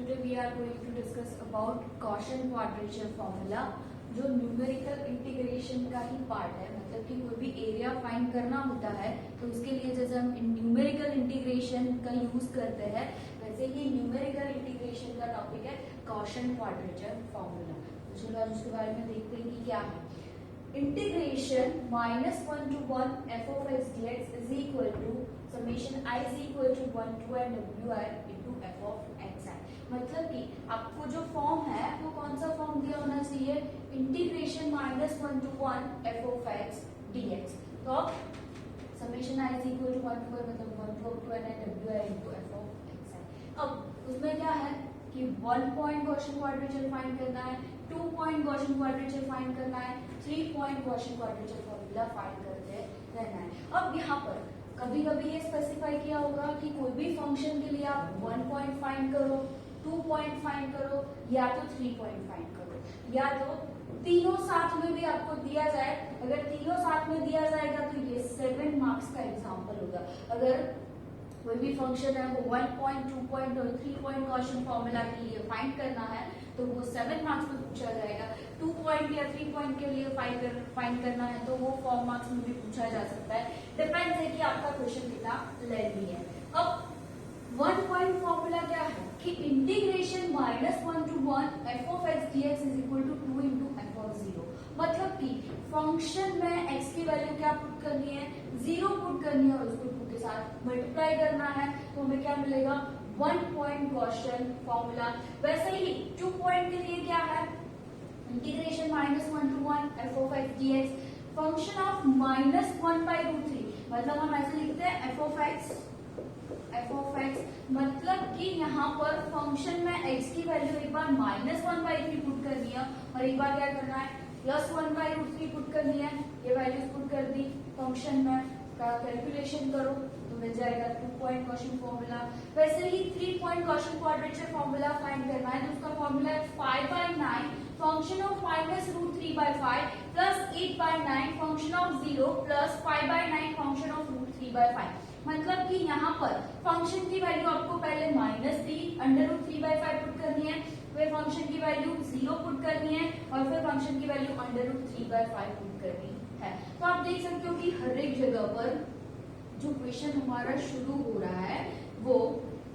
Today we are going to discuss about Gaussian quadrature formula जो numerical integration का ही part है। मतलब कि कोई भी एरिया फाइंड करना होता है तो उसके लिए जैसे हम न्यूमेरिकल इंटीग्रेशन का यूज करते हैं, वैसे ही न्यूमेरिकल इंटीग्रेशन का टॉपिक है Gaussian quadrature formula। तो चलो आज उसके बारे में देखते हैं कि क्या है। Integration -1 to 1 f of x dx is equal to summation I is equal to 1 to n wi into f of x I। मतलब कि आपको जो फॉर्म है वो कौन सा फॉर्म दिया होना चाहिए, integration -1 to 1 f of x dx। तो summation I is equal to 1 to n मतलब 1 to up to n wi into f of x I। अब उसमें क्या है कि 1 पॉइंट गॉसियन क्वाड्रेचर फाइंड करना है, 2 पॉइंट गॉसियन क्वाड्रेचर फाइंड करना है, 3 point Gaussian quadrature formula find करते रहना है। अब यहाँ पर कभी कभी ये स्पेसिफाई किया होगा कि कोई भी फंक्शन के लिए आप 1 पॉइंट फाइंड करो, 2 पॉइंट फाइंड करो या तो 3 पॉइंट फाइंड करो, या तो तीनों साथ में भी आपको दिया जाए। अगर तीनों साथ में दिया जाएगा तो ये 7 मार्क्स का एग्जाम्पल होगा। अगर कोई भी फंक्शन है वो 1 पॉइंट, 2 पॉइंट और 3 पॉइंट गॉसियन फॉर्मूला के लिए फाइंड करना है तो वो 7 मार्क्स में पूछा जाएगा। 2 पॉइंट या 3 पॉइंट के लिए फाइंड करना है तो वो 4 मार्क्स में भी पूछा जा सकता है। डिपेंड्स है कि आपका क्वेश्चन कितना लेंथी है। अब 1 पॉइंट फॉर्मूला क्या है कि integration -1 to 1 f of x dx is equal to 2 into f of 0। मतलब कि फंक्शन में x की वैल्यू क्या पुट करनी है, 0 पुट करनी है और उसको 2 के साथ मल्टीप्लाई करना है तो हमें क्या मिलेगा, 1 पॉइंट गॉसियन फॉर्मूला। वैसे ही 2 पॉइंट के लिए क्या है, integration -1 to 1 f of x dx function of -1/√3। मतलब हम ऐसे लिखते हैं f of x मतलब कि यहाँ पर फंक्शन में x की वैल्यू एक बार -1/3 पुट करनी है और एक बार क्या करना है +1/√3 पुट करनी है। ये वैल्यूज पुट कर दी फंक्शन में, का कैलकुलेशन करो तो मिल जाएगा 2 पॉइंट गॉसियन फॉर्मूला। वैसे ही 3 point Gaussian quadrature formula find करना है तो उसका फॉर्मूला है 5/9 function of -√3/5 plus 8/9 function of 0 plus 5/9 function of √3/5। मतलब कि यहाँ पर फंक्शन की वैल्यू आपको पहले -3 √3/5 पुट करनी है, फिर फंक्शन की वैल्यू 0 पुट करनी है और फिर फंक्शन की वैल्यू √3/5 पुट करनी है। तो आप देख सकते हो कि हर एक जगह पर जो क्वेश्चन हमारा शुरू हो रहा है वो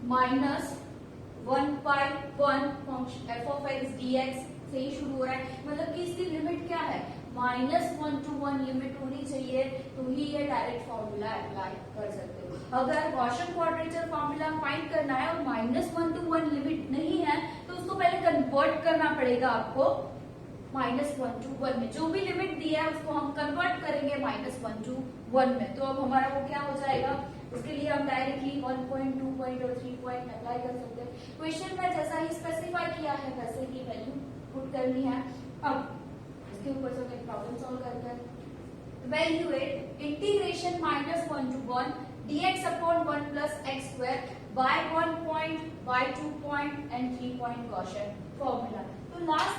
-1/1 function f of x dx से ही शुरू हो रहा है। मतलब कि इसकी लिमिट क्या है, -1 to 1 लिमिट होनी चाहिए तो ही ये डायरेक्ट फॉर्मूला अप्लाई कर सकते हो। अगर गॉसियन क्वाड्रेचर फॉर्मूला फाइंड करना है और -1 to 1 लिमिट नहीं है तो उसको पहले कन्वर्ट करना पड़ेगा आपको -1 to 1 में। जो भी लिमिट दी है उसको हम कन्वर्ट करेंगे -1 to 1 में। तो अब हमारा वो क्या हो जाएगा, उसके लिए हम डायरेक्टली 1 पॉइंट, 2 पॉइंट और 3 पॉइंट अप्लाई कर सकते हैं। क्वेश्चन में जैसा ही स्पेसिफाई किया है वैसे ही वैल्यू पुट करनी है। अब इसके ऊपर से एक प्रॉब्लम सॉल्व करते हैं। Evaluate integration -1 to 1 dx upon 1 plus x square by 1 point, by 2 point and 3 point Gaussian formula। तो लास्ट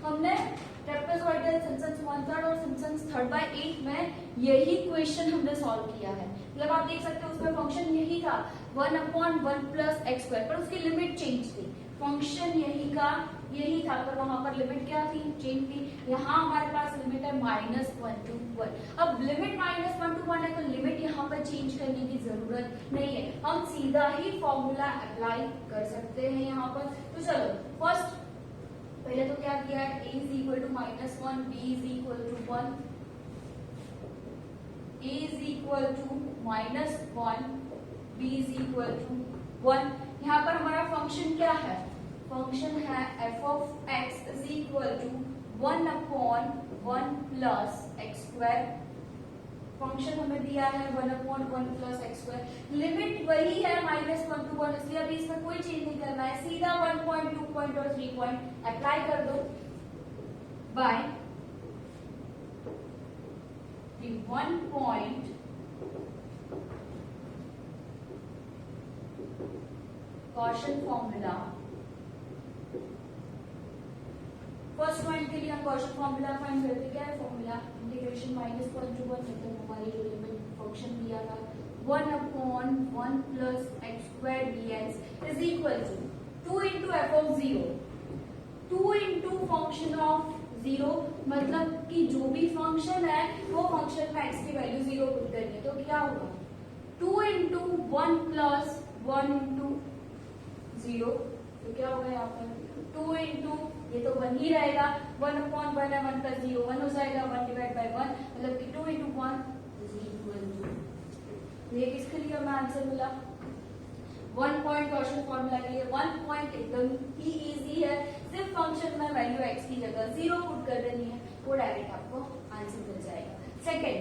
हमने ट्रेपेजॉइडल सिम्पसन्स 1/3 और सिम्पसन्स 3/8 में यही क्वेश्चन हमने सॉल्व किया है। मतलब आप देख सकते हो उसमें फंक्शन यही था 1/1 plus x square, पर उसकी लिमिट चेंज थी। फंक्शन यही था पर वहां पर लिमिट क्या थी, चेंज थी। यहाँ हमारे पास लिमिट है -1 to 1। अब लिमिट -1 to 1 है तो लिमिट यहाँ पर चेंज करने की जरूरत नहीं है, हम सीधा ही फॉर्मूला अप्लाई कर सकते हैं यहाँ पर। तो चलो फर्स्ट पहले तो क्या किया है, a is equal to -1, b is equal to 1, a is equal to -1, b is equal to 1। यहाँ पर हमारा फंक्शन क्या है, फंक्शन है f of x is equal to 1/1 plus x square। Function हमें दिया है 1/1 plus x square। लिमिट वही है -1 to 1, इसलिए अभी इसमें कोई चेंज नहीं करना है, सीधा 1 पॉइंट, 2 पॉइंट और 3 पॉइंट अप्लाई कर दो by 1 point Gaussian formula. First point के लिए हम गॉसियन फॉर्मूला फाइंड करते, क्या है फॉर्मूला, इंटीग्रेशन -1 to 1 मतलब हमारी जो लिमिट फंक्शन दिया था 1/1 plus x square dx is equal to 2 into F of 0, 2 into function of 0, मतलब कि जो भी फंक्शन है वो फंक्शन में x की वैल्यू 0 पुट करनी है, तो क्या होगा 2 इंटू 1 प्लस 1 इंटू 0, तो क्या होगा यहाँ पर 2 इंटू, ये तो 1 ही रहेगा, 1 अपॉन 1 है, 1 प्लस 0 1 हो जाएगा, 1 डिवाइड बाई 1, मतलब कि 2 इंटू 1 इज इक्वल टू, ये किसके लिए हमें आंसर मिला 1 पॉइंट क्वेश्चन फॉर्मूला के लिए। 1 पॉइंट एकदम ही इजी है, सिर्फ फंक्शन में वैल्यू x की जगह 0 पुट कर देनी है, वो डायरेक्ट आपको आंसर मिल जाएगा। Second,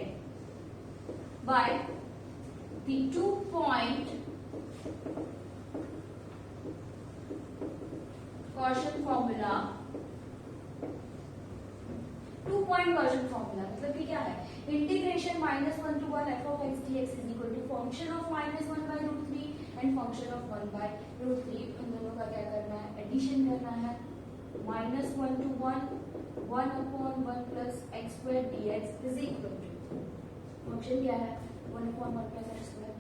by the 2 point question formula, 2 point question formula मतलब कि क्या है, integration -1 to 1 f of x dx is equal to function of -1 by √3 and function of 1 by √3, उन दोनों का क्या करना है, एडिशन करना है, -1 to 1 1 upon 1 plus x square dx is equal to, function क्या है 1 upon 1 plus x square,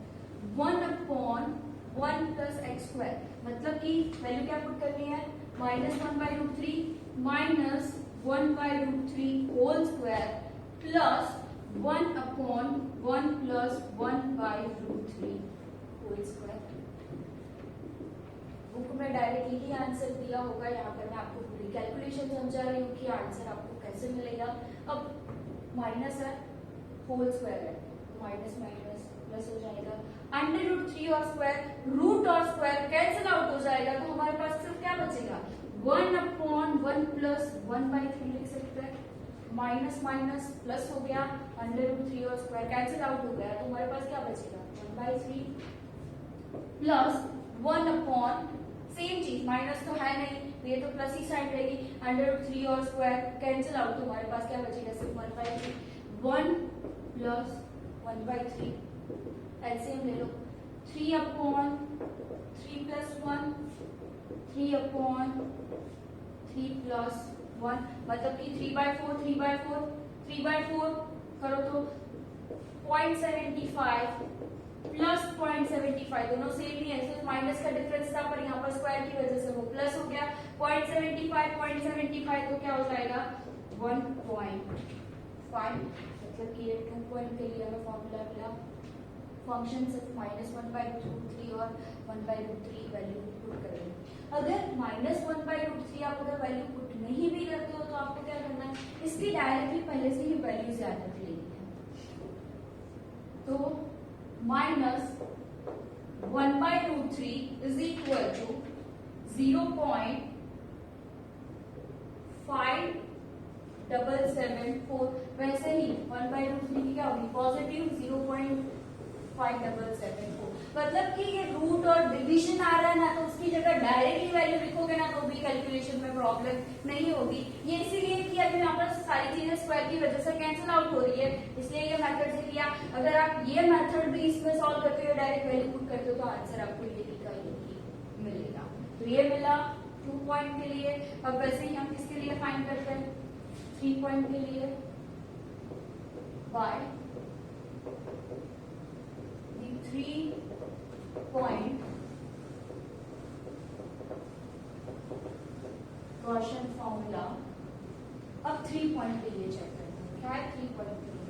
1 upon 1 plus x square, मतलब कि वैल्यू क्या पुट करनी है -1 by √3 minus 1 by √3 whole square plus 1 upon 1 plus 1 by √3 whole square। Book में directly ही answer दिया होगा, यहाँ पर मैं आपको पूरी कैलकुलेशन समझा रही हूँ कि आंसर आपको कैसे मिलेगा। अब माइनस है, होल स्क्वायर है, माइनस माइनस प्लस हो जाएगा, √3 और स्क्वायर, रूट और स्क्वायर कैंसिल आउट हो जाएगा, तो हमारे पास सिर्फ क्या बचेगा 1 upon 1 plus 1 by 3 लिख सकते हैं, माइनस माइनस प्लस हो गया, √3 और स्क्वायर कैंसिल आउट हो गया, तो हमारे पास क्या बचेगा 1 by 3 प्लस 1 अपॉन, सेम चीज माइनस तो है नहीं, तो ये तो प्लस ही साइड रहेगी, √3 और स्क्वायर कैंसिल आउट, तो हमारे पास क्या बचेगा सिर्फ 1 by 3, 1 प्लस 1 by 3, एलसीएम ले लो, 3 अपॉन 3 प्लस 1, 3 अपॉन 3 प्लस 1, मतलब कि 3 by 4 3 by 4 3 by 4 करो तो 0.75 प्लस 0.75, दोनों सेम ही है, सिर्फ माइनस का डिफरेंस था, पर यहाँ पर स्क्वायर की वजह से वो प्लस हो गया, 0.75 तो क्या हो जाएगा 1.5, मतलब कि ये 2 पॉइंट के लिए हमें फॉर्मूला मिला, फंक्शन सिर्फ -1 by √3 और 1 by √3 वैल्यू पुट कर रहे हैं। अगर -1 by √3 आप अगर वैल्यू पुट नहीं भी करते हो तो आपको क्या करना है, इसकी डायरेक्टली पहले से ही वैल्यू याद रख लेनी है, तो -1 by √3 is equal to 0.5774, वैसे ही 1 by √3 की क्या होगी पॉजिटिव 0.5774, मतलब कि ये रूट और डिवीजन आ रहा है ना, तो उसकी जगह डायरेक्टली वैल्यू लिखोगे ना तो भी कैलकुलेशन में प्रॉब्लम नहीं होगी। ये इसीलिए कि अभी यहाँ पर सारी चीजें स्क्वायर की वजह से कैंसिल आउट हो रही है, इसलिए ये मेथड से किया। अगर आप ये मेथड भी इसमें सॉल्व करते हो, डायरेक्ट वैल्यू पुट करते हो, तो आंसर आपको ये का मिलेगा। तो ये मिला 2 पॉइंट के लिए। अब वैसे ही हम किसके लिए फाइंड करते हैं 3 पॉइंट के लिए, बाय 3 पॉइंट गॉसियन फॉर्मूला। अब 3 पॉइंट के लिए चेक करते हैं, क्या है 3 पॉइंट के लिए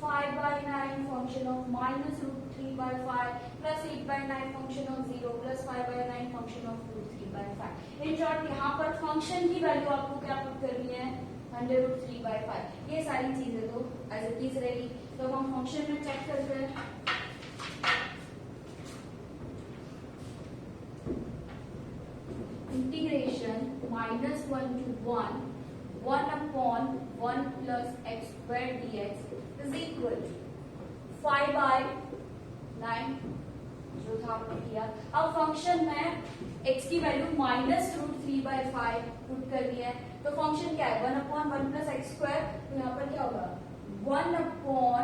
5/9 function of -√3/5 plus 8/9 function of 0 plus 5/9 function of √3/5। In short यहाँ पर फंक्शन की वैल्यू आपको क्या पुट करनी है √3/5। ये सारी चीजें तो एज इट इज रहेगी, तो हम फंक्शन में चेक करते हैं। Integration -1 to 1 upon 1 plus x square dx is equal to 5/9 जो था आपने किया। अब फंक्शन में x की वैल्यू -√3/5 पुट करनी है, तो फंक्शन क्या है 1 upon 1 plus x square, तो यहाँ पर क्या होगा 1 upon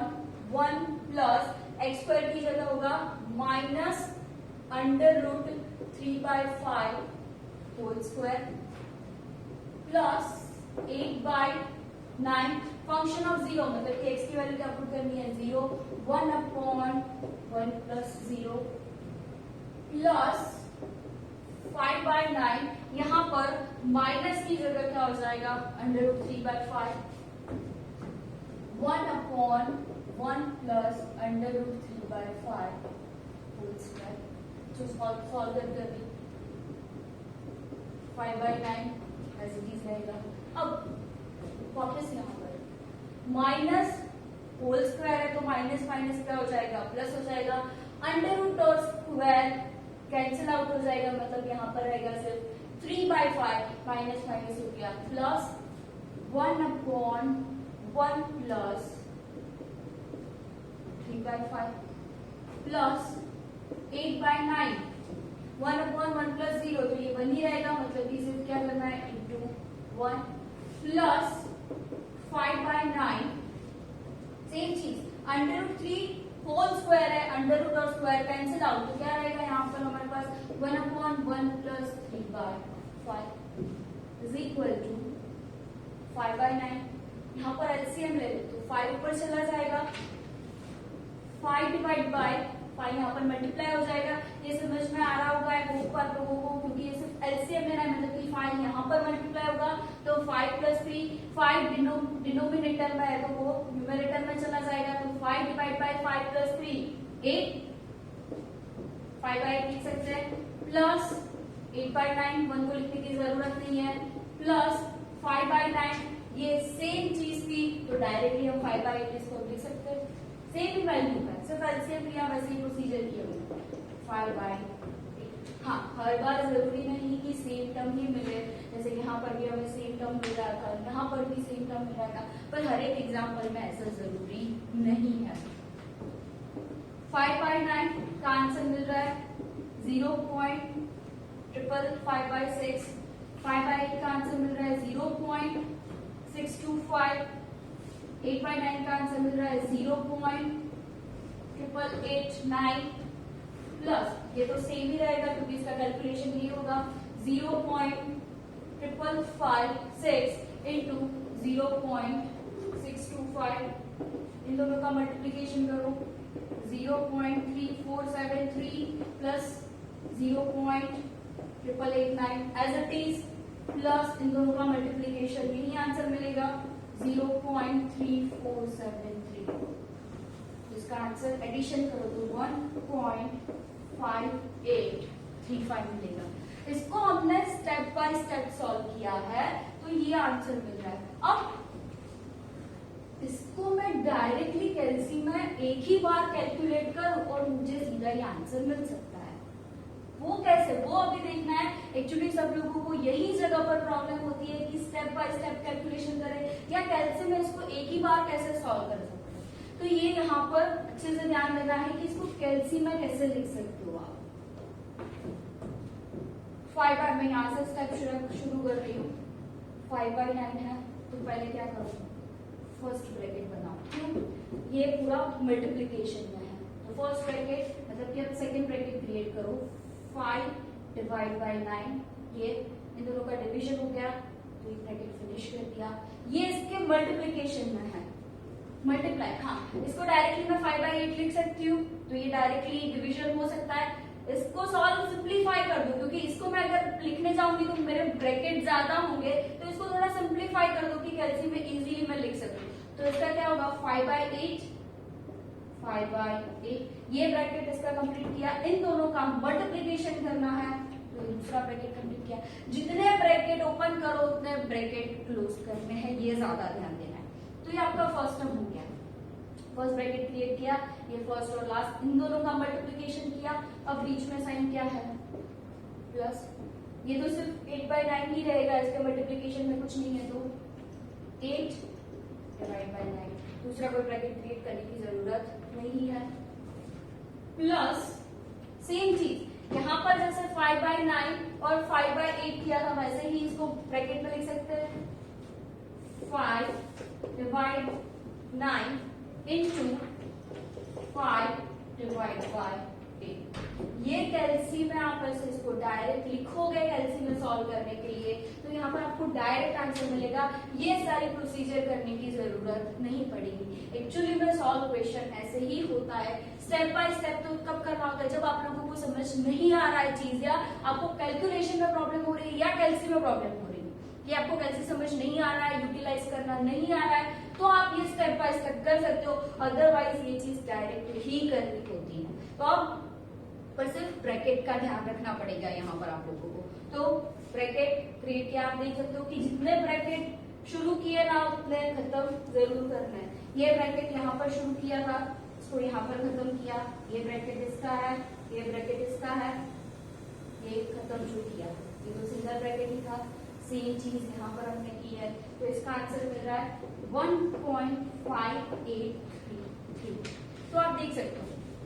1 plus x square की जगह होगा -√3/5 whole square plus 8/9 function of 0, मतलब कि x की वैल्यू क्या पुट करनी है 0, 1 upon 1 plus 0 प्लस 5/9, यहाँ पर माइनस की जगह क्या हो जाएगा, √3/5, 1/1 प्लस √3/5 होल स्क्वायर। जो सॉल्व करते अभी 5/9 एज इट इज रहेगा। अब वापस यहाँ पर माइनस होल स्क्वायर है तो माइनस माइनस क्या हो जाएगा, प्लस हो जाएगा। अंडर और स्क्वायर कैंसिल आउट हो जाएगा, मतलब यहाँ पर रहेगा सिर्फ 3/5, माइनस माइनस हो गया, प्लस 1/1 प्लस 3/5 प्लस 8/9, 1/1 प्लस 0 तो ये 1 ही रहेगा, मतलब कि सिर्फ क्या करना है, इंटू 1 प्लस 5/9, सेम चीज √3 होल स्क्वायर है, अंडर और स्क्वायर कैंसिल आउट तो क्या रहेगा, यहाँ पर हमारे पास 1/1 प्लस 3/5 इज इक्वल टू 5/9। यहाँ पर एलसीएम ले लो तो 5 ऊपर चला जाएगा, 5 डिवाइड बाय 5 यहाँ पर मल्टीप्लाई हो जाएगा। ये समझ में आ रहा होगा आई होप आप लोगों को, क्योंकि ये सिर्फ एलसीएम लेना है, मतलब कि 5 यहाँ पर मल्टीप्लाई होगा तो 5 प्लस 3, 5 डिनोमिनेटर में है तो वो न्यूमरेटर में चला जाएगा, तो 5 डिवाइड बाय 5 प्लस 3 8, 5/8 लिख सकते हैं, प्लस 8/9, 1 को लिखने की जरूरत नहीं है, प्लस 5/9, ये सेम चीज थी तो डायरेक्टली हम 5/8 इसको लिख सकते हैं, सेम ही वैल्यू है, सिर्फ एलसीएम लिया, वैसे ही प्रोसीजर किया हुआ 5/8। हाँ, हर बार जरूरी नहीं कि सेम टर्म ही मिले, जैसे यहाँ पर भी हमें सेम टर्म मिल रहा था, यहाँ पर भी सेम टर्म मिल रहा था, पर हर एक एग्जाम्पल में ऐसा जरूरी नहीं है। 5/9 का आंसर मिल रहा है 0.555/6, 5/8 का आंसर मिल रहा है 0.625, 8/9 का आंसर मिल रहा है 0.889 प्लस ये तो सेम ही रहेगा क्योंकि इसका कैलकुलेशन ये होगा 0.5556 इंटू 0.625, इन दोनों का मल्टीप्लीकेशन करो 0.3473 plus 0.889 as it is, plus इन दोनों का मल्टीप्लीकेशन, यही आंसर मिलेगा 0.3473। इसका आंसर एडिशन करो तो 1.5835 मिलेगा। इसको हमने स्टेप बाय स्टेप सॉल्व किया है तो ये आंसर मिल रहा है। अब इसको मैं डायरेक्टली कैलसी में एक ही बार कैलकुलेट करूं और मुझे सीधा ये आंसर मिल सकता है, वो कैसे, वो अभी देखना है। एक्चुअली सब लोगों को यही जगह पर प्रॉब्लम होती है कि स्टेप बाय स्टेप कैलकुलेशन करें या कैलसी में इसको एक ही बार कैसे सॉल्व कर सकते हैं। तो ये यहाँ पर अच्छे से ध्यान देना है कि इसको कैलसी में कैसे लिख सकते हो आप। 5/9 मैं यहाँ से स्टेप शुरू कर रही हूँ। 5/9 है तो पहले क्या करो, फर्स्ट ब्रैकेट बनाओ, क्यों, ये पूरा मल्टीप्लीकेशन में है तो फर्स्ट ब्रैकेट मतलब कि अब सेकंड ब्रैकेट क्रिएट करो, 5 डिवाइड बाय 9, ये इन दोनों का डिवीजन हो गया तो ये ब्रैकेट फिनिश कर दिया। ये इसके मल्टीप्लीकेशन में है, मल्टीप्लाई, हाँ इसको डायरेक्टली मैं 5/8 लिख सकती हूँ तो ये डायरेक्टली डिवीजन हो सकता है। इसको सॉल्व सिंप्लीफाई कर दो क्योंकि इसको मैं अगर लिखने जाऊंगी तो मेरे ब्रैकेट ज्यादा होंगे, तो इसको थोड़ा सिंप्लीफाई कर दो कि कैलसी में इजीली मैं लिख सकूं। तो इसका क्या होगा 5/8, 5/8, ये ब्रैकेट इसका कंप्लीट किया। इन दोनों का मल्टीप्लीकेशन करना है तो दूसरा ब्रैकेट कंप्लीट किया। जितने ब्रैकेट ओपन करो उतने ब्रैकेट क्लोज करने हैं, ये ज्यादा ध्यान देना है। तो ये आपका फर्स्ट टर्म हो गया, फर्स्ट ब्रैकेट क्रिएट किया, ये फर्स्ट और लास्ट इन दोनों का मल्टीप्लिकेशन किया। अब बीच में साइन क्या है, प्लस, ये तो सिर्फ 8/9 ही रहेगा, इसके मल्टीप्लिकेशन में कुछ नहीं है तो 8 डिवाइड बाय 9, दूसरा कोई ब्रैकेट क्रिएट करने की जरूरत नहीं है, प्लस सेम चीज यहाँ पर जैसे 5/9 और 5/8 किया था वैसे ही इसको ब्रैकेट में लिख सकते हैं, 5 डिवाइड 9 into 5 डिवाइड बाय ये कैल्सी में आप ऐसे इसको डायरेक्ट लिखोगे कैल्सी में सॉल्व करने के लिए, तो यहाँ पर आपको डायरेक्ट आंसर मिलेगा। ये सारी प्रोसीजर करने की जरूरत नहीं पड़ेगी। एक्चुअली में सॉल्व क्वेश्चन ऐसे ही होता है, स्टेप बाय स्टेप। तो कब करना होता है, जब आप लोगों को समझ नहीं आ रहा है चीज, या आपको कैलकुलेशन में प्रॉब्लम हो रही है या कैल्सी में प्रॉब्लम हो रही है, कि आपको कैल्सी समझ नहीं आ रहा है, यूटिलाइज करना नहीं आ रहा है, तो आप ये स्टेप बाय स्टेप कर सकते हो। अदरवाइज ये चीज डायरेक्ट ही करनी होती है। तो आप पर सिर्फ ब्रैकेट का ध्यान रखना पड़ेगा यहाँ पर आप लोगों को। तो ब्रैकेट क्रिएट किया, आप देख सकते हो कि जितने ब्रैकेट शुरू किए ना उतने खत्म जरूर करना है। ये ब्रैकेट यहाँ पर शुरू किया था, इसको यहाँ पर खत्म किया। ये ब्रैकेट इसका है, ये ब्रैकेट इसका है, ये खत्म शुरू किया। ये तो सिंगल ब्रैकेट ही था। सेम चीज यहाँ पर हमने की है, तो इसका आंसर मिल रहा है 1.583। तो आप देख सकते हो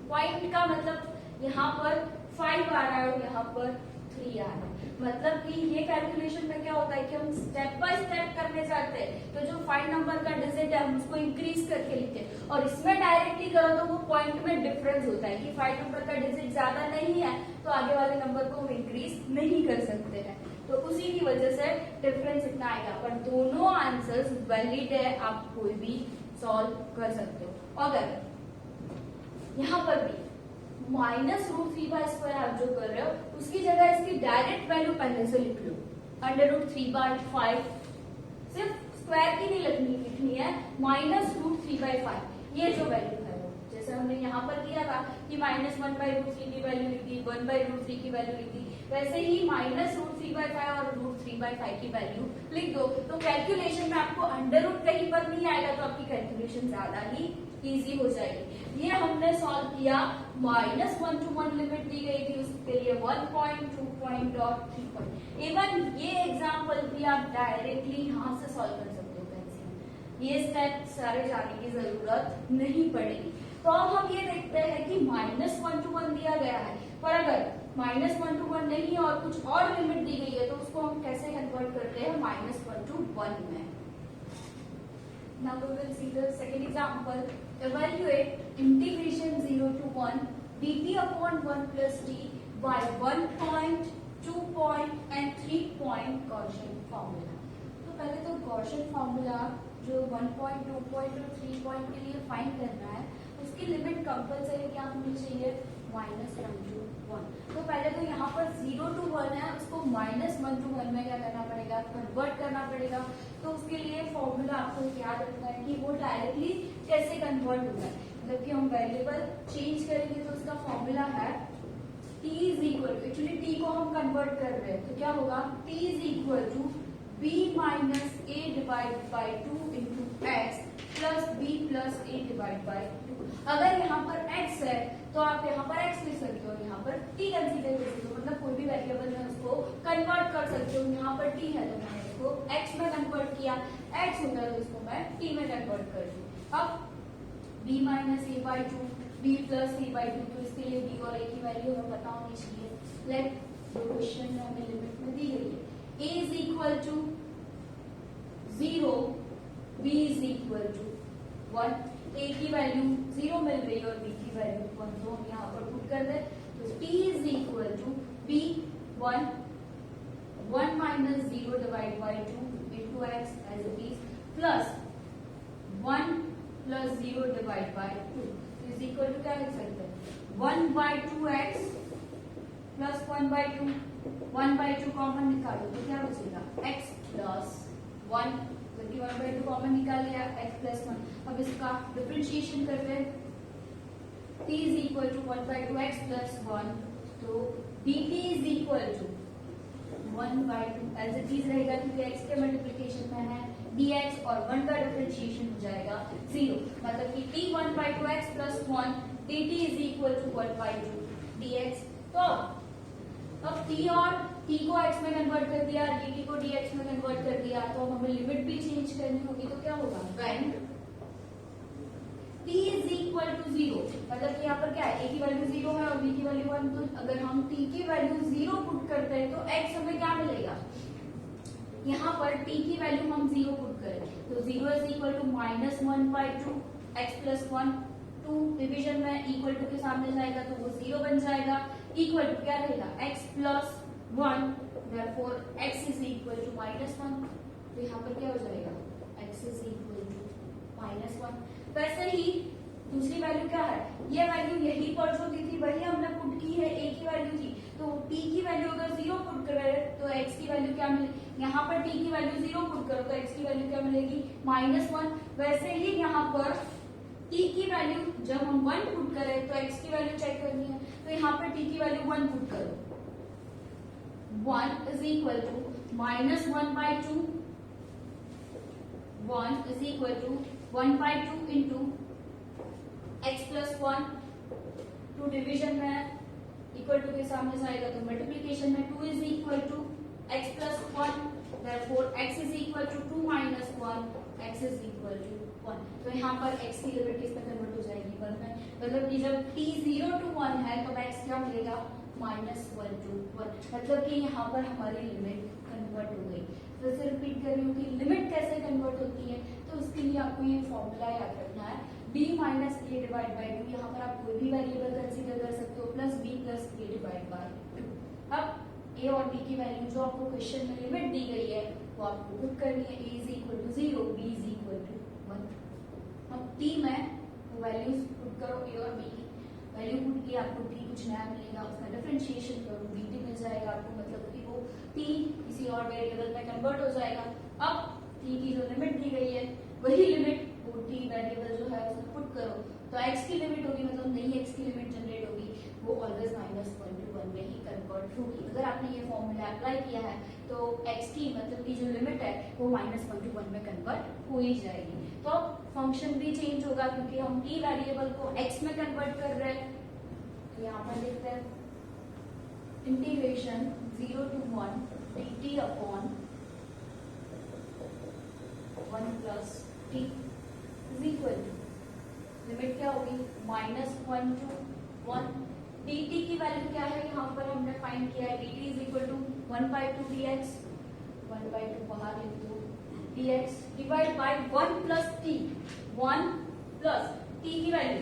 पॉइंट का मतलब यहाँ पर 5 आ रहा है और यहाँ पर 3 आ रहा है। मतलब कि ये कैलकुलेशन में क्या होता है कि हम स्टेप बाय स्टेप करने जाते हैं, तो जो 5 नंबर का डिजिट है हम उसको इंक्रीज करके लिखते हैं, और इसमें डायरेक्टली करो तो वो पॉइंट में डिफरेंस होता है कि 5 नंबर का डिजिट ज्यादा नहीं है तो आगे वाले नंबर को हम इंक्रीज नहीं कर सकते हैं, तो उसी की वजह से डिफरेंस इतना आएगा। पर दोनों आंसर्स वैलिड है, आप कोई भी सॉल्व कर सकते हो। अगर यहाँ पर भी -√3/² आप जो कर रहे हो उसकी जगह इसकी डायरेक्ट वैल्यू पहले से लिख लो, √3/5। सिर्फ स्क्वायर की नहीं लिखनी है, -√3/5 ये जो वैल्यू है वो, जैसे हमने यहाँ पर किया था कि -1/√3 की वैल्यू लिखी, 1/√3 की वैल्यू लिखी, वैसे ही -√3/5 और √3/5 की वैल्यू लिख दो। तो कैलकुलेशन में आपको अंडर रूट कहीं पर नहीं आएगा, तो आपकी कैलकुलेशन ज्यादा ही इजी हो जाएगी। ये हमने सॉल्व किया, -1 to 1 लिमिट दी गई थी, उसके लिए 1 पॉइंट, 2 पॉइंट और 3 पॉइंट। इवन ये एग्जाम्पल भी आप डायरेक्टली यहाँ से सॉल्व कर सकते हो कैसे, ये स्टेप सारे जाने की जरूरत नहीं पड़ेगी। तो अब हम ये देखते हैं कि -1 to 1 दिया गया है, पर अगर -1 to 1 नहीं और कुछ और लिमिट दी गई है तो उसको हम कैसे कन्वर्ट करते हैं -1 to 1 में। Now we will see the second example. Evaluate integration 0 to 1 dt upon 1 plus t by 1 point, 2 point and 3 point Gaussian formula. तो पहले तो Gaussian formula जो 1 point, 2 point और 3 point के लिए फाइंड करना है, उसकी लिमिट कंपल्सरी क्या होनी चाहिए, -1 to 1। तो पहले तो यहाँ पर 0 to 1 है, उसको -1 to 1 में क्या करना पड़ेगा, कन्वर्ट करना पड़ेगा। तो उसके लिए फॉर्मूला आपको याद रखना है कि वो डायरेक्टली कैसे कन्वर्ट होगा है। मतलब कि हम वेरिएबल चेंज करेंगे तो उसका फॉर्मूला है t is equal to, actually t को हम कन्वर्ट कर रहे हैं तो क्या होगा, t is equal to b minus a divide by 2 into x plus b plus a divide by 2। अगर यहाँ पर x है तो आप यहाँ पर x लिख सकते हो, यहाँ पर t कंसीडर कर सकते हो, मतलब कोई भी वेरिएबल में उसको कन्वर्ट कर सकते हो। यहाँ पर t है तो मैंने इसको x में कन्वर्ट किया, x होगा तो इसको मैं t में कन्वर्ट कर दूँ। अब b minus a by 2, b plus a by 2, तो इसके लिए b और a की वैल्यू हमें पता होनी चाहिए। लेट जो क्वेश्चन में हमें लिमिट में दी गई है, a is equal to 0, b is equal to 1, a की वैल्यू 0 मिल रही है और b की वैल्यू 1, तो हम यहाँ पर पुट कर दे तो t is equal to b 1 minus 0 divide by 2 into x as it is plus 1 plus 0 divide by 2 is equal to क्या लिख सकते हैं, 1 by 2x plus 1 by 2, 1 by 2 common निकालो तो क्या बचेगा, x प्लस 1, जबकि 1 बाई 2 कॉमन निकाल लिया, x प्लस 1। अब इसका डिफरेंशिएशन करते हैं, t is equal to 1 by 2x plus 1, तो dt is equal to 1 by 2 as it is रहेगा क्योंकि x के मल्टीप्लिकेशन में है, dx और 1 का डिफरेंशिएशन हो जाएगा 0, मतलब कि t 1 by 2x plus 1 dt is equal to 1 by 2 dx। तो अब t और t को x में कन्वर्ट कर दिया, dt को dx में कन्वर्ट कर दिया, तो हमें लिमिट भी चेंज करनी होगी, तो क्या होगा, when t is equal to 0, मतलब कि यहाँ पर क्या है, a की वैल्यू 0 है और b की वैल्यू 1, तो अगर हम t की वैल्यू 0 पुट करते हैं तो x हमें क्या मिलेगा, यहाँ पर t की वैल्यू हम 0 पुट करें तो 0 is equal to -1 by 2 x plus 1, two division में इक्वल टू के सामने जाएगा तो वो 0 बन जाएगा, इक्वल टू क्या रहेगा x plus 1, therefore x is equal to -1। तो यहाँ पर क्या हो जाएगा, x इज इक्वल टू -1। वैसे ही दूसरी वैल्यू क्या है, ये वैल्यू यही पर जो दी थी वही हमने पुट की है, एक ही वैल्यू थी, तो t की वैल्यू अगर 0 पुट करें तो x की वैल्यू क्या मिलेगी, यहाँ पर t की वैल्यू 0 पुट करो तो x की वैल्यू क्या मिलेगी, -1। वैसे ही यहाँ पर t की वैल्यू जब हम 1 पुट करें तो x की वैल्यू चेक करनी है, तो यहाँ पर t की वैल्यू 1 पुट करो, 1 is equal to -1/2, 1 is equal to 1/2 into x plus 1, two division में इक्वल टू के सामने जाएगा तो मल्टीप्लीकेशन में 2 is equal to x plus 1, therefore x is equal to 2 minus 1, x is equal to 1। तो यहाँ पर x की लिमिट किस में कन्वर्ट हो जाएगी, 1 में, मतलब कि जब t 0 to 1 है तो x क्या मिलेगा, -1 to 1, मतलब कि यहाँ पर हमारी लिमिट कन्वर्ट हो गई। फिर से रिपीट कर रही हूँ कि लिमिट कैसे कन्वर्ट होती है, तो उसके लिए आपको ये फॉर्मूला याद रखना है, b minus a divide by 2। यहाँ पर आप कोई भी वेरिएबल कंसीडर कर सकते हो, plus b plus a divide by 2। अब a और b की वैल्यू जो आपको क्वेश्चन में लिमिट दी गई है वो आपको पुट करनी है, a is equal to 0, b is equal to 1। अब t में वो वैल्यूज पुट करो, a और b की वैल्यू पुट की, आपको t कुछ नया मिलेगा, उसका डिफरेंशिएशन करो, bt मिल जाएगा आपको, मतलब कि वो t किसी और वेरिएबल में कन्वर्ट हो जाएगा। अब t की जो लिमिट दी गई है वही लिमिट वो t वेरिएबल जो है उसमें पुट करो, तो x की लिमिट होगी, मतलब नई x की लिमिट जनरेट होगी, वो ऑलवेज -1 to 1 में ही कन्वर्ट होगी। अगर आपने ये फॉर्मूला अप्लाई किया है तो x की मतलब की जो लिमिट है वो -1 to 1 में कन्वर्ट हो ही जाएगी। तो फंक्शन भी चेंज होगा क्योंकि हम t वेरिएबल को x में कन्वर्ट कर रहे हैं। तो यहाँ पर लिखते हैं integration 0 to 1 dt upon 1 plus t is equal to, limit क्या होगी, -1 to 1। dt की वैल्यू क्या है, यहाँ पर हमने फाइंड किया है, dt is equal to 1/2 dx, 1/2 बाहर लिख दो, dx divide by 1 plus t, 1 plus t की value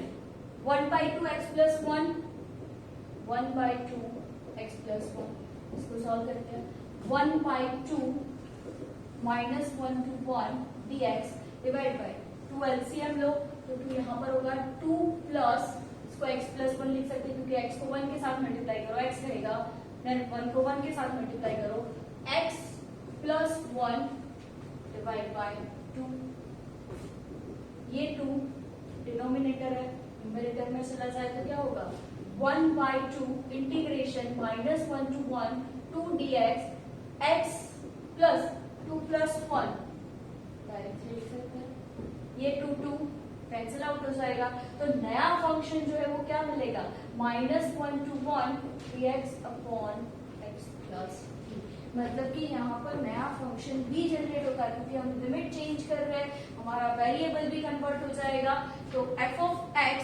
1/2 x plus 1, 1/2 x plus 1। इसको सॉल्व करते हैं, 1/2 -1 to 1 dx divide by 2 LCM लो, तो 2 यहाँ पर होगा 2 प्लस, इसको x प्लस 1 लिख सकते हैं क्योंकि x को 1 के साथ मल्टीप्लाई करो x रहेगा, देन 1 को 1 के साथ मल्टीप्लाई करो, x प्लस 1 डिवाइड बाय 2, ये 2 डिनोमिनेटर है, न्यूमरेटर में चला जाए तो क्या होगा, 1/2 integration -1 to 1 2 dx, x plus 2 plus 1 directly लिख सकते हैं, ये 2 कैंसिल आउट हो जाएगा, तो नया फंक्शन जो है वो क्या मिलेगा, -1 to 1 dx upon x plus t। मतलब कि यहाँ पर नया फंक्शन भी जनरेट होगा क्योंकि हम लिमिट चेंज कर रहे हैं, हमारा वेरिएबल भी कन्वर्ट हो जाएगा, तो f of x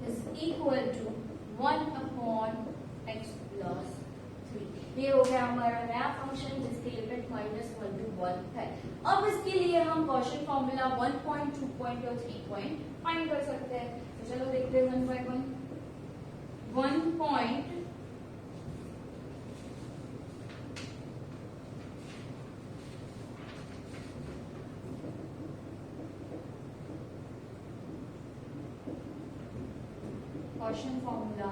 is equal to 1 upon x plus 3। ये हो गया हमारा नया फंक्शन जिसकी लिमिट -1 to 1 है। अब इसके लिए हम गॉसियन फॉर्मूला 1 पॉइंट, 2 पॉइंट और 3 पॉइंट फाइंड कर सकते हैं। तो चलो देखते हैं 1 by 1। 1 point Gaussian formula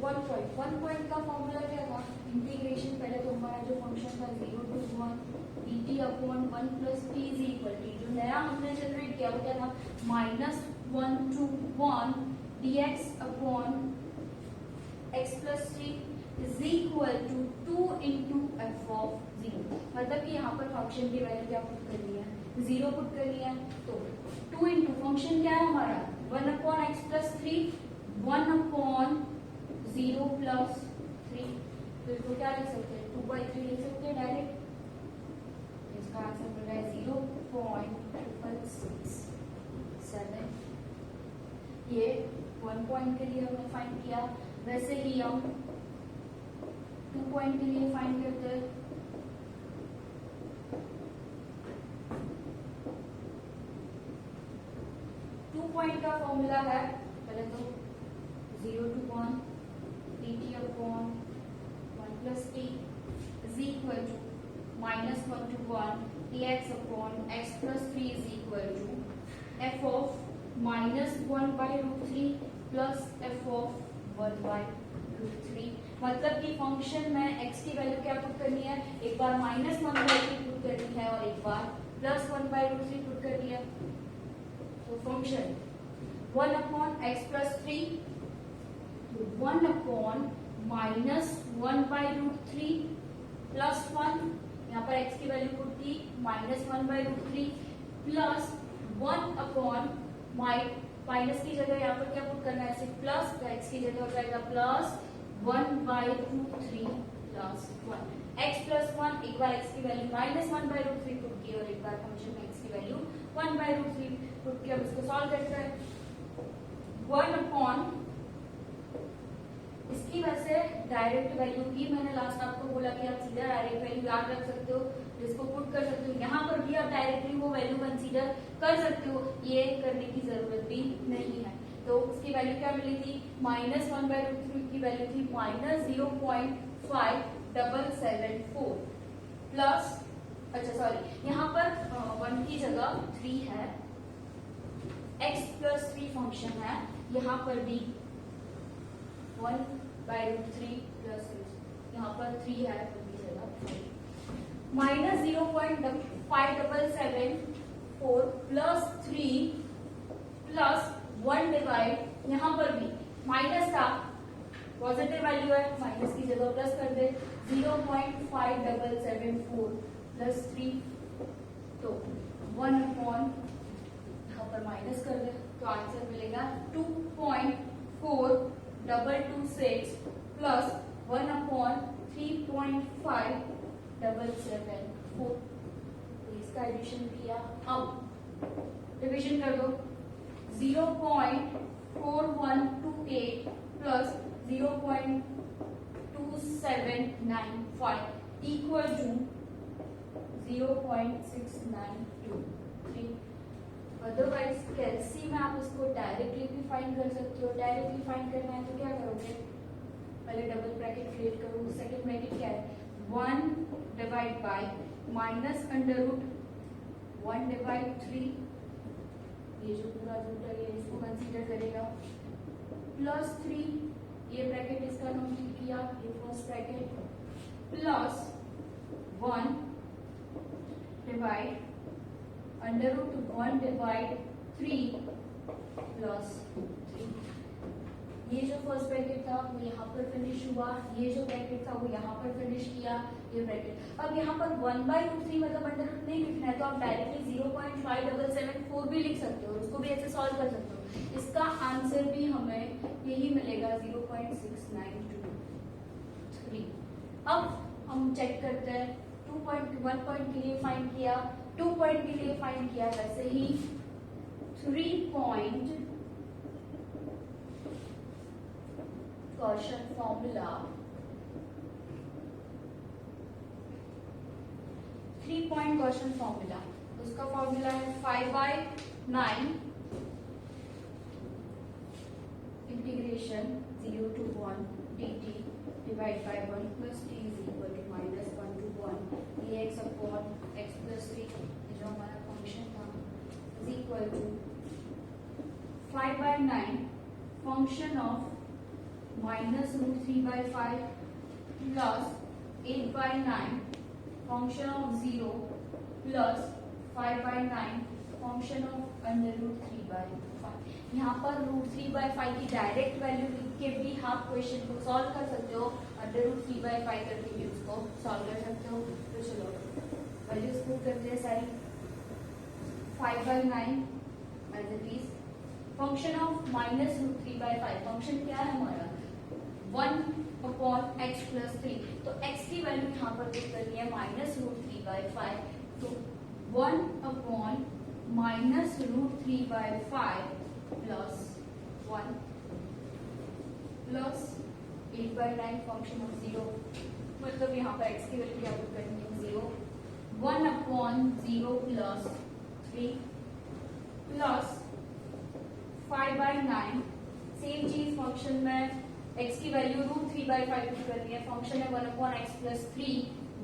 1 point का फॉर्मूला क्या था, इंटीग्रेशन, पहले तो हमारा जो फंक्शन था 0 to 1 dt upon 1 plus t is equal to, जो नया हमने जनरेट किया वो क्या था, -1 to 1 dx upon x plus 3 is equal to 2 into f of 0। मतलब कि यहाँ पर फंक्शन की वैल्यू क्या पुट करनी है, 0 पुट करनी है, तो 2 into फंक्शन क्या है हमारा 1 upon x plus 3, 1 upon 0 plus 3, तो इसको क्या लिख सकते हैं, 2/3 लिख सकते हैं डायरेक्ट। इसका आंसर मिल रहा है 0.667। ये 1 पॉइंट के लिए हमने फाइंड किया, वैसे ही हम 2 पॉइंट के लिए फाइंड करते हैं। पॉइंट का फॉर्मूला है पहले तो 0 to 1 dt upon 1 plus t is equal to -1 to 1 dx upon x plus 3 is equal to f of -1 by root 3 plus f of 1 by root 3। मतलब कि फंक्शन में x की वैल्यू क्या पुट करनी है, एक बार -1 by 3 पुट करनी है और एक बार +1 by root 3 पुट करनी है। तो फंक्शन 1 upon x plus 3 तो 1 upon -1 by root 3 plus 1, यहाँ पर x की वैल्यू पुट की -1 by root 3 plus 1 upon minus की जगह यहाँ पर क्या पुट करना है, सिर्फ प्लस, तो x की जगह हो जाएगा plus 1 by root 3 plus 1। x plus 1, एक बार x की वैल्यू -1 by root 3 पुट की और एक बार फंक्शन में x की वैल्यू 1 by root 3 पुट की। अब इसको सॉल्व करते हैं। 1 upon इसकी वैसे डायरेक्ट वैल्यू की मैंने लास्ट आपको बोला कि आप सीधा डायरेक्ट वैल्यू याद रख सकते हो, जिसको पुट कर सकते हो। यहाँ पर भी आप डायरेक्टली वो वैल्यू कंसीडर कर सकते हो, ये करने की जरूरत भी नहीं है। तो उसकी वैल्यू क्या मिली थी, -1 by root 3 की वैल्यू थी -0.5774 प्लस, अच्छा सॉरी यहाँ पर 1 की जगह 3 है, x plus 3 फंक्शन है, यहाँ पर भी 1 by root 3 plus 6, यहाँ पर 3 है तो की जगह -0.5774 प्लस 3 प्लस 1 डिवाइड, यहाँ पर भी माइनस था, पॉजिटिव वैल्यू है, माइनस की जगह प्लस कर दे, 0.5774 प्लस 3, तो 1 अपॉन यहाँ पर माइनस कर दे तो आंसर मिलेगा 2.4226 प्लस 1 अपॉन 3.57774। इसका एडिशन किया, अब डिवीजन कर दो, 0.4128 प्लस 0.2795 इक्वल टू 0.6923। अदरवाइज कैलसी में आप इसको डायरेक्टली भी फाइंड कर सकते हो। डायरेक्टली फाइंड करना है तो क्या करोगे, पहले डबल ब्रैकेट क्रिएट करो, सेकंड ब्रैकेट क्या है 1 divide by minus under root 1 divide 3, ये जो पूरा रूट है ये इसको कंसीडर करेगा, प्लस 3, ये ब्रैकेट इसका कंप्लीट किया, ये first bracket, plus 1 divide under root 1 divide 3 plus 3। ये जो फर्स्ट ब्रैकेट था वो यहाँ पर फिनिश हुआ, ये जो ब्रैकेट था वो यहाँ पर फिनिश किया, ये ब्रैकेट। अब यहाँ पर 1 by root 3 मतलब अंडर रूट नहीं लिखना है तो आप डायरेक्टली 0.5774 भी लिख सकते हो, उसको भी ऐसे सॉल्व कर सकते हो। इसका आंसर भी हमें यही मिलेगा 0.6923। अब हम चेक करते हैं, 1 पॉइंट के लिए फाइंड किया, 2 पॉइंट के लिए फाइंड किया, वैसे ही 3 point Gaussian formula, 3 point Gaussian formula, उसका फॉर्मूला है 5/9 integration 0 to 1 dt divide by 1 plus t is equal to -1 to 1 dx upon x plus 3, जो हमारा फंक्शन था, is equal to 5/9 function of -√3/5 plus 8/9 function of 0 plus 5/9 function of √3/5। यहाँ पर √3/5 की direct value लिख के भी आप क्वेश्चन को सॉल्व कर सकते हो, √3/5 करके भी उसको सॉल्व कर सकते हो। तो चलो वैल्यूज पुट करते हैं सारी, 5/9 as it is, function of -√3/5, function क्या है हमारा 1 अपॉन x प्लस 3, तो x की वैल्यू यहाँ पर पुट करनी है -√3/5, तो 1 upon -√3/5 plus 1 plus 8/9 function of 0, मतलब यहाँ पर x की वैल्यू क्या पुट करनी है 0, 1 अपॉन 0 प्लस 3 प्लस 5/9 सेम चीज फंक्शन में x की वैल्यू √3/5 पुट करनी है, फंक्शन है 1/x + 3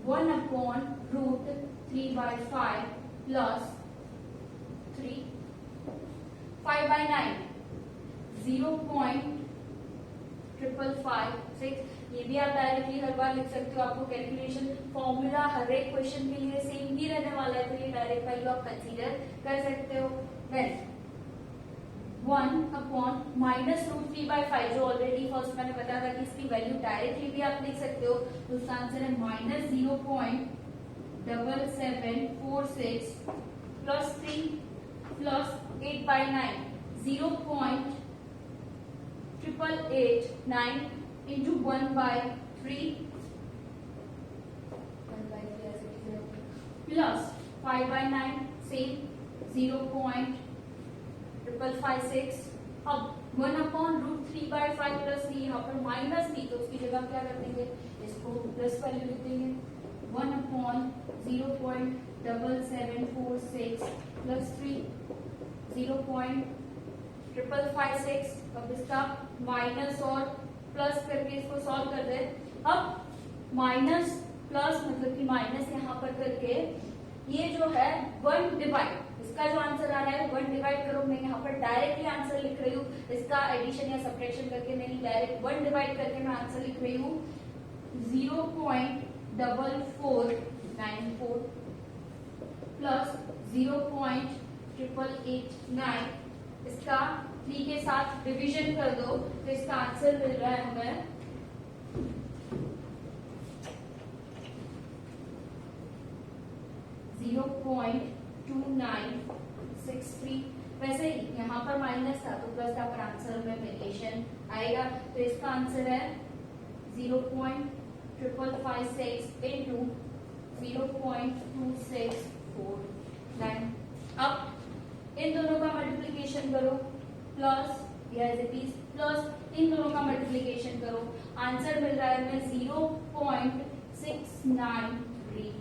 1/√3/5 प्लस 3 5/9 0.556। ये भी आप डायरेक्टली हर बार लिख सकते हो, आपको कैलकुलेशन फॉर्मूला हर एक क्वेश्चन के लिए सेम ही रहने वाला है, तो ये डायरेक्ट वैल्यू आप कंसीडर कर सकते हो। देन 1/-√3/5 जो ऑलरेडी फर्स्ट मैंने बताया था कि इसकी वैल्यू डायरेक्टली भी आप लिख सकते हो, तो उसका आंसर है -0.7746 plus 3 plus 8/9 0.8889 into 1/3 plus 5/9 same 0.556। अब 1/√3/5 प्लस 3 यहाँ पर माइनस थी तो उसकी जगह क्या कर देंगे, इसको प्लस वैल्यू लिख देंगे 1/0.7746 प्लस 3 0.556। अब इसका माइनस और प्लस करके इसको सॉल्व कर दे। अब माइनस प्लस मतलब कि माइनस यहाँ पर करके ये जो है 1 डिवाइड, इसका जो आंसर आ रहा है 1 डिवाइड करो, मैं यहाँ पर डायरेक्टली आंसर लिख रही हूँ, इसका एडिशन या सब्ट्रैक्शन करके नहीं, डायरेक्ट 1 डिवाइड करके मैं आंसर लिख रही हूँ 0.4494 प्लस 0.889। इसका 3 के साथ डिवीजन कर दो तो इसका आंसर मिल रहा है हमें 0.2963। वैसे ही यहाँ पर माइनस था तो प्लस था, पर आंसर में वेरिएशन आएगा, तो इसका आंसर है 0.5556 into 0.2649। अब इन दोनों का मल्टीप्लीकेशन करो प्लस या एज इट इज प्लस इन दोनों का मल्टीप्लीकेशन करो, आंसर मिल रहा है हमें 0.693।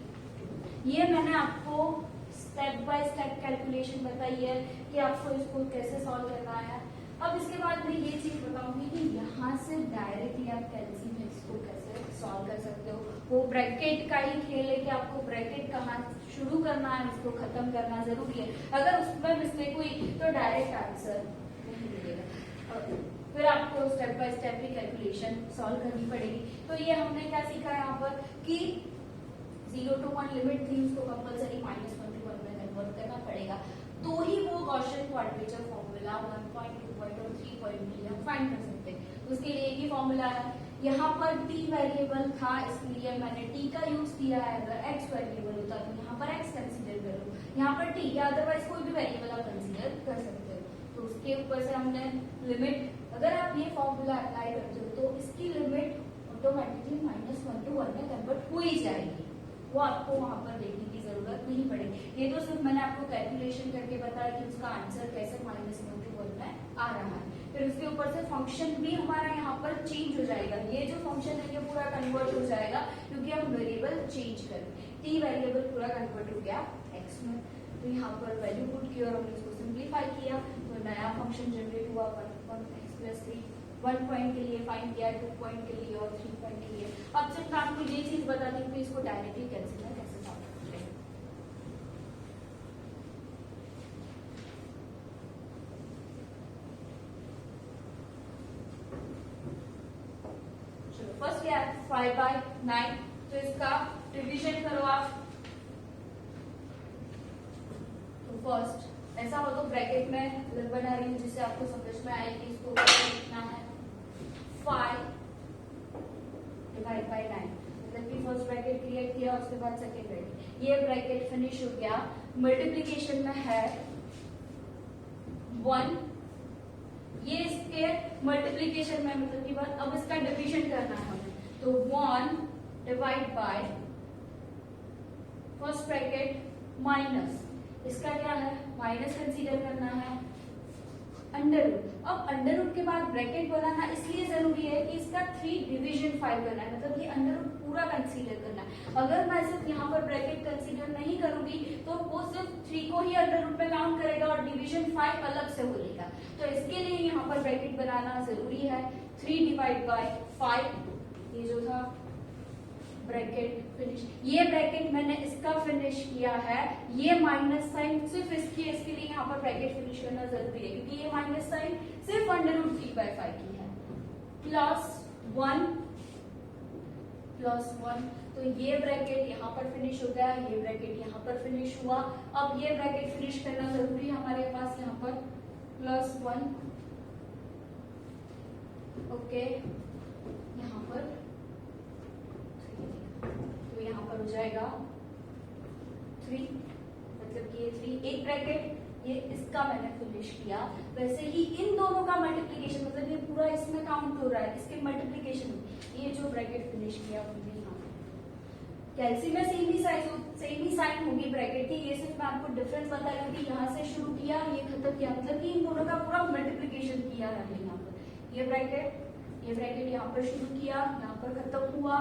ये मैंने आपको स्टेप बाय स्टेप कैलकुलेशन बताई है कि आपको इसको कैसे सॉल्व करना है। अब इसके बाद मैं ये चीज बताऊंगी कि यहाँ से डायरेक्टली आप कैलसी में इसको कैसे सॉल्व कर सकते हो। वो ब्रैकेट का ही खेल है कि आपको ब्रैकेट कहाँ शुरू करना है, उसको खत्म करना जरूरी है। अगर उसमें मिस्टेक हुई तो डायरेक्ट आंसर नहीं मिलेगा, फिर आपको स्टेप बाय स्टेप की कैलकुलेशन सॉल्व करनी पड़ेगी। तो ये हमने क्या सीखा यहाँ पर कि 0 to 1 लिमिट थी, उसको कंपल्सरी -1 to 1 में कन्वर्ट करना पड़ेगा, तो ही वो Gaussian quadrature formula 1 point, 2 point और 3 पॉइंट के लिए हम फाइंड कर सकते हैं। उसके लिए एक ही फॉर्मूला है। यहाँ पर t वेरिएबल था इसलिए मैंने t का यूज किया है, अगर x वेरिएबल होता तो यहाँ पर x कंसीडर करो, यहाँ पर t या अदरवाइज कोई भी वेरिएबल आप कंसीडर कर सकते हो। तो उसके ऊपर से हमने लिमिट, अगर आप ये फॉर्मूला अप्लाई करते हो तो इसकी लिमिट ऑटोमेटिकली -1 to 1 में कन्वर्ट हो ही जाएगी, वो आपको वहां पर देखने की जरूरत नहीं पड़ेगी। ये तो सिर्फ मैंने आपको कैलकुलेशन करके बताया कि उसका आंसर कैसे -1 to 1 में आ रहा है। फिर उसके ऊपर से फंक्शन भी हमारा यहाँ पर चेंज हो जाएगा, ये जो फंक्शन है ये पूरा कन्वर्ट हो जाएगा क्योंकि हम वेरिएबल चेंज कर, t वेरिएबल पूरा कन्वर्ट हो गया x में, तो यहाँ पर वैल्यू पुट की और हमने इसको सिंप्लीफाई किया तो नया फंक्शन जनरेट हुआ 1x + 3। 1 पॉइंट के लिए फाइंड किया, 2 पॉइंट के लिए और 3 पॉइंट के लिए। अब सिर्फ मैं आपको ये चीज बता दी कि इसको डायरेक्टली कैंसिल कैसे सॉल्व करते हैं। चलो फर्स्ट क्या है 5/9, तो इसका डिवीजन करो आप। तो फर्स्ट ऐसा हो तो ब्रैकेट में बना रही हूँ जिससे आपको समझ में आए कि इसको लिखना है 5/9, मतलब कि फर्स्ट ब्रैकेट क्रिएट किया उसके बाद सेकेंड ब्रैकेट, ये ब्रैकेट फिनिश हो गया। मल्टीप्लीकेशन में है 1, ये इसके मल्टीप्लीकेशन में मतलब की बात, अब इसका डिवीजन करना है हमें, तो 1 divide by first bracket minus, इसका क्या है माइनस कंसीडर करना है अंडर रूट। अब अंडर रूट के बाद ब्रैकेट बनाना इसलिए जरूरी है कि इसका 3 डिवीजन फाइव करना है, मतलब ये अंडर रूट पूरा कंसीडर करना है। अगर मैं सिर्फ यहाँ पर ब्रैकेट कंसीडर नहीं करूंगी तो वो सिर्फ 3 को ही अंडर रूट में काउंट करेगा और डिवीजन 5 अलग से बोलेगा। तो इसके लिए यहाँ पर ब्रैकेट बनाना जरूरी है। 3 डिवाइड बाय 5, ये जो था ब्रैकेट फिनिश, ये ब्रैकेट मैंने इसका फिनिश किया है, ये माइनस साइन सिर्फ इसके लिए यहाँ पर ब्रैकेट फिनिश करना जरूरी है क्योंकि ये माइनस साइन सिर्फ अंडर रूट 3/5 की है। प्लस वन, तो ये ब्रैकेट यहाँ पर फिनिश हो गया, ये ब्रैकेट यहाँ पर फिनिश हुआ। अब ये ब्रैकेट फिनिश करना जरूरी है हमारे पास यहाँ पर +1, ओके, यहाँ पर तो यहाँ पर हो जाएगा 3, मतलब कि ये 3 एक ब्रैकेट, ये इसका मैंने फिनिश किया। वैसे ही इन दोनों का मल्टीप्लिकेशन, मतलब ये पूरा इसमें काउंट हो रहा है, इसके मल्टीप्लिकेशन, ये जो ब्रैकेट फिनिश किया हमने यहाँ कैल्सी में सेम ही साइन होगी ब्रैकेट की। ये सिर्फ मैं आपको डिफरेंस बता रही हूँ कि यहाँ से शुरू किया, ये खत्म किया, मतलब कि इन दोनों का पूरा मल्टीप्लिकेशन किया है यहाँ पर। ये ब्रैकेट यहाँ पर शुरू किया, यहाँ पर खत्म हुआ,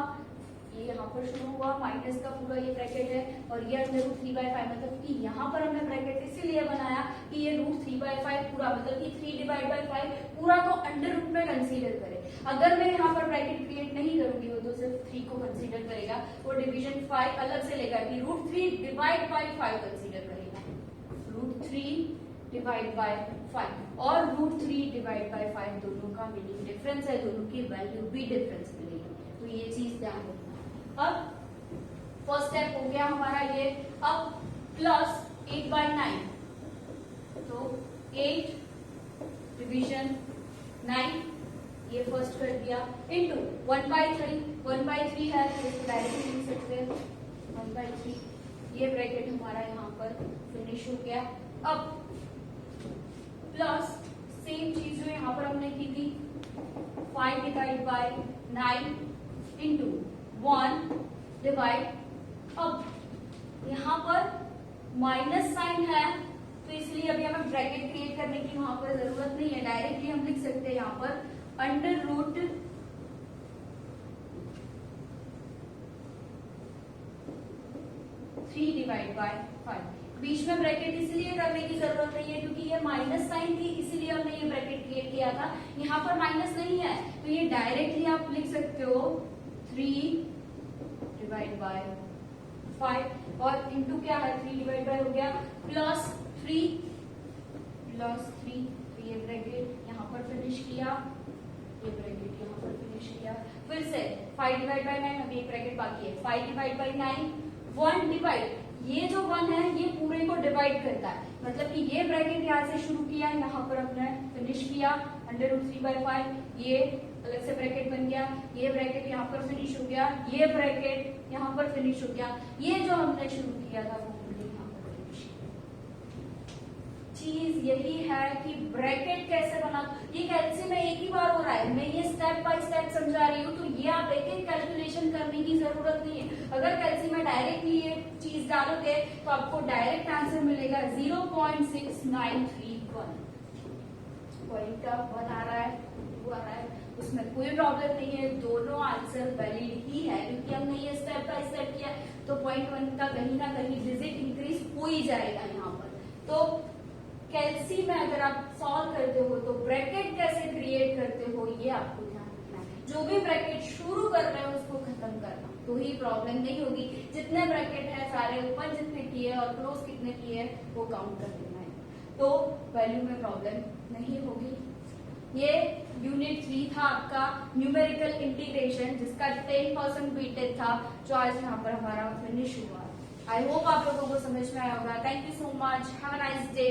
ये यहाँ पर शुरू हुआ, माइनस का पूरा ये ब्रैकेट है और ये अंडर रूट 3/5, मतलब कि यहाँ पर हमने ब्रैकेट इसीलिए बनाया कि ये रूट 3/5 पूरा, मतलब कि 3 डिवाइड बाय 5 पूरा को अंडर रूट में कंसीडर करे। अगर मैं यहाँ पर ब्रैकेट क्रिएट नहीं करूंगी वो तो सिर्फ 3 को कंसीडर करेगा, वो डिवीजन 5 अलग से लेगा कि रूट 3 डिवाइड बाय 5 कंसीडर करेगा, रूट 3 डिवाइड बाय 5 और रूट 3 डिवाइड बाय 5 दोनों का मीनिंग डिफरेंस है, दोनों की वैल्यू भी डिफरेंस मिलेगी, तो ये चीज ध्यान रखना। अब फर्स्ट स्टेप हो गया हमारा ये। अब प्लस 8/9, तो 8 डिवीजन 9, ये फर्स्ट कर दिया, इनटू 1/3, 1/3 है तो इसको डायरेक्टली लिख सकते हैं 1/3, ये ब्रैकेट हमारा यहाँ पर फिनिश हो गया। अब प्लस सेम चीज जो यहाँ पर हमने की थी 5 डिवाइड बाय 9 इंटू 1 डिवाइड, अब यहाँ पर माइनस साइन है तो इसलिए अभी हमें ब्रैकेट क्रिएट करने की वहां पर जरूरत नहीं है, डायरेक्टली हम लिख सकते हैं यहाँ पर अंडर रूट 3 डिवाइड बाय 5। बीच में ब्रैकेट इसलिए करने की जरूरत नहीं है क्योंकि ये माइनस साइन थी, इसीलिए हमने ये ब्रैकेट क्रिएट किया था। यहाँ पर माइनस नहीं है तो ये डायरेक्टली आप लिख सकते हो 3 डिवाइड बाय 5 और इंटू क्या है 3 डिवाइड बाय हो गया +3, तो ये ब्रैकेट यहाँ पर फिनिश किया, ये ब्रैकेट यहाँ पर फिनिश किया। फिर से 5 डिवाइड बाय 9, अभी एक ब्रैकेट बाकी है, 5 डिवाइड बाय 9, 1 डिवाइड, ये जो 1 है ये पूरे को डिवाइड करता है, मतलब कि ये ब्रैकेट यहाँ से शुरू किया, यहाँ पर हमने फिनिश किया अंडर रूट 3/5, ये अलग से ब्रैकेट बन गया, ये ब्रैकेट यहाँ पर फिनिश हो गया, ये ब्रैकेट यहाँ पर फिनिश हो गया, ये जो हमने शुरू किया था वो हमने यहाँ पर फिनिश किया। चीज यही है कि ब्रैकेट कैसे बना, ये कैल्सी में एक ही बार हो रहा है, मैं ये स्टेप बाय स्टेप समझा रही हूँ, तो ये आप एक एक कैलकुलेशन करने की जरूरत नहीं है। अगर कैल्सी में डायरेक्टली ये चीज डालोगे तो आपको डायरेक्ट आंसर मिलेगा 0.6931, पॉइंट का 1 आ रहा है, 2 आ रहा है, उसमें कोई प्रॉब्लम नहीं है, दोनों आंसर वैलिड ही है क्योंकि हमने ये स्टेप बाय स्टेप किया, तो पॉइंट 1 का कहीं ना कहीं डिजिट इंक्रीज हो ही जाएगा यहाँ पर। तो कैल्सी में अगर आप सॉल्व करते हो तो ब्रैकेट कैसे क्रिएट करते हो ये आपको ध्यान रखना है। जो भी ब्रैकेट शुरू कर रहे हो उसको खत्म करना, तो ही प्रॉब्लम नहीं होगी। जितने ब्रैकेट है सारे ओपन जितने किए और क्लोज कितने किए वो काउंट कर लेना है, तो वैल्यू में प्रॉब्लम नहीं होगी। ये यूनिट 3 था आपका न्यूमेरिकल इंटीग्रेशन, जिसका 10% वेटेज था, जो आज यहाँ पर हमारा फिनिश हुआ। आई होप आप लोगों को समझ में आया होगा। Thank you so much, have a nice day.